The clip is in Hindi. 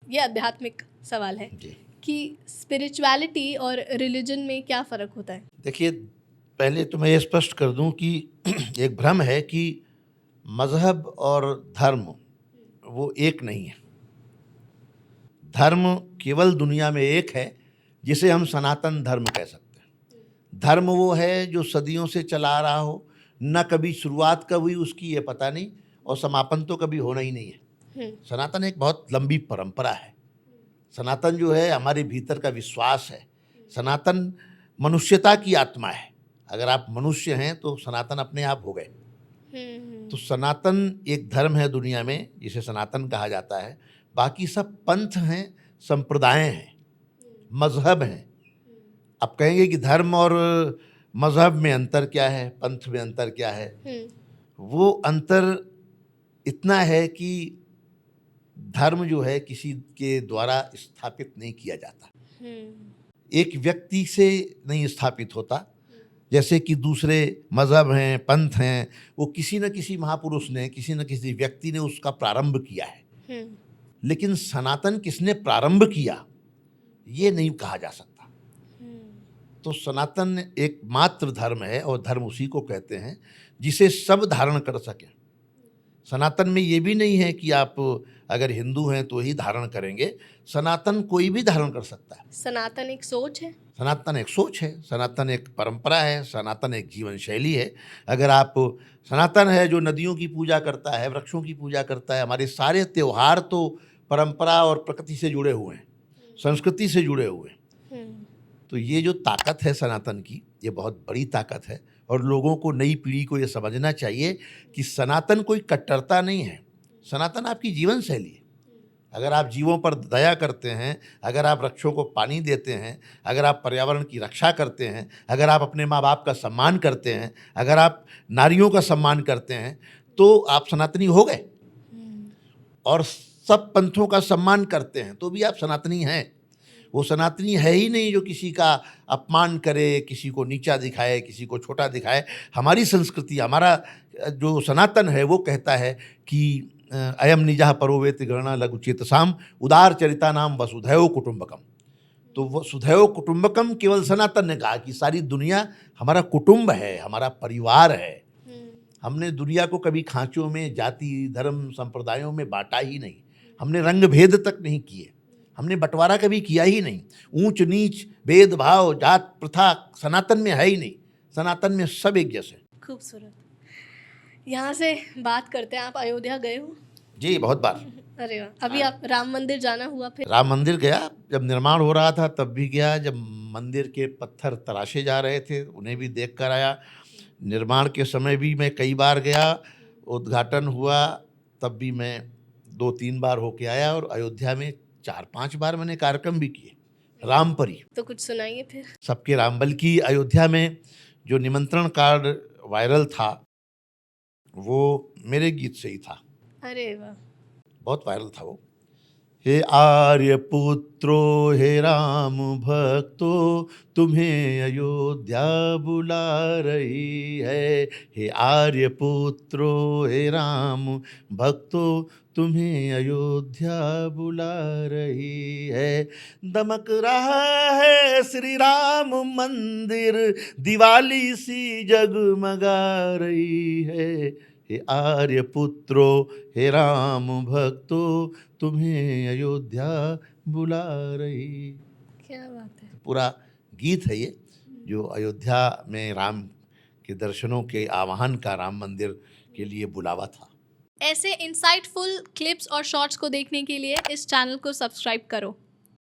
ये आध्यात्मिक सवाल है जी। कि स्पिरिचुअलिटी और रिलीजन में क्या फ़र्क होता है? देखिए, पहले तो मैं ये स्पष्ट कर दूं कि एक भ्रम है कि मज़हब और धर्म वो एक नहीं है। धर्म केवल दुनिया में एक है, जिसे हम सनातन धर्म कह सकते हैं। धर्म वो है जो सदियों से चला आ रहा हो, न कभी शुरुआत कब हुई उसकी ये पता नहीं, और समापन तो कभी होना ही नहीं है। सनातन एक बहुत लंबी परंपरा है। सनातन जो है हमारे भीतर का विश्वास है। सनातन मनुष्यता की आत्मा है। अगर आप मनुष्य हैं तो सनातन अपने आप हो गए। तो सनातन एक धर्म है दुनिया में जिसे सनातन कहा जाता है। बाकी सब पंथ हैं, संप्रदाय हैं, मजहब हैं। आप कहेंगे कि धर्म और मजहब में अंतर क्या है, पंथ में अंतर क्या है? वो अंतर इतना है कि धर्म जो है किसी के द्वारा स्थापित नहीं किया जाता, एक व्यक्ति से नहीं स्थापित होता। जैसे कि दूसरे मजहब हैं, पंथ हैं, वो किसी न किसी महापुरुष ने, किसी न किसी व्यक्ति ने उसका प्रारंभ किया है। लेकिन सनातन किसने प्रारंभ किया ये नहीं कहा जा सकता। तो सनातन एकमात्र धर्म है, और धर्म उसी को कहते हैं जिसे सब धारण कर सकें। सनातन में ये भी नहीं है कि आप अगर हिंदू हैं तो ही धारण करेंगे। सनातन कोई भी धारण कर सकता है। सनातन एक सोच है। सनातन एक सोच है, सनातन एक परंपरा है, सनातन एक जीवन शैली है। अगर आप सनातन है जो नदियों की पूजा करता है, वृक्षों की पूजा करता है, हमारे सारे त्योहार तो परंपरा और प्रकृति से जुड़े हुए हैं, संस्कृति से जुड़े हुए हैं। तो ये जो ताकत है सनातन की, ये बहुत बड़ी ताकत है। और लोगों को, नई पीढ़ी को ये समझना चाहिए कि सनातन कोई कट्टरता नहीं है। सनातन आपकी जीवन शैली है। अगर आप जीवों पर दया करते हैं, अगर आप वृक्षों को पानी देते हैं, अगर आप पर्यावरण की रक्षा करते हैं, अगर आप अपने माँ बाप का सम्मान करते हैं, अगर आप नारियों का सम्मान करते हैं, तो आप सनातनी हो गए। और सब पंथों का सम्मान करते हैं तो भी आप सनातनी हैं। वो सनातनी है ही नहीं जो किसी का अपमान करे, किसी को नीचा दिखाए, किसी को छोटा दिखाए। हमारी संस्कृति, हमारा जो सनातन है वो कहता है कि अयम निजः परो वेति गणना लघु चेतसाम उदार चरिता नाम वसुधैव कुटुंबकम। तो वसुधैव कुटुंबकम केवल सनातन ने कहा कि सारी दुनिया हमारा कुटुंब है, हमारा परिवार है। हमने दुनिया को कभी खांचों में, जाति, धर्म, संप्रदायों में बांटा ही नहीं। हमने रंग भेद तक नहीं किए, हमने बंटवारा कभी किया ही नहीं। ऊंच नीच, भेदभाव, जात प्रथा सनातन में है ही नहीं। सनातन में सब एक जैसे। खूबसूरत। यहाँ से बात करते हैं, आप अयोध्या गए हो? जी, बहुत बार। अरे वाह। अभी आप राम मंदिर जाना हुआ? फिर राम मंदिर गया, जब निर्माण हो रहा था तब भी गया, जब मंदिर के पत्थर तराशे जा रहे थे उन्हें भी देख कर आया। निर्माण के समय भी मैं कई बार गया, उद्घाटन हुआ तब भी मैं 2-3 बार होके आया, और अयोध्या में 4-5 बार मैंने कार्यक्रम भी किए। रामपरी तो कुछ सुनाइए फिर। सबके राम, बल्कि अयोध्या में जो निमंत्रण कार्ड वायरल था वो मेरे गीत से ही था। अरे वाह। बहुत वायरल था वो। हे आर्य पुत्रो, हे राम भक्तो, तुम्हें अयोध्या बुला रही है। हे आर्य पुत्रो, हे राम भक्तो, तुम्हें अयोध्या बुला रही है। दमक रहा है श्री राम मंदिर, दिवाली सी जगमगा रही है। हे आर्य पुत्रो, हे राम भक्तो, तुम्हें अयोध्या बुला रही। क्या बात है। पूरा गीत है ये, जो अयोध्या में राम के दर्शनों के आह्वान का, राम मंदिर के लिए बुलावा था। ऐसे इंसाइटफुल क्लिप्स और शॉर्ट्स को देखने के लिए इस चैनल को सब्सक्राइब करो।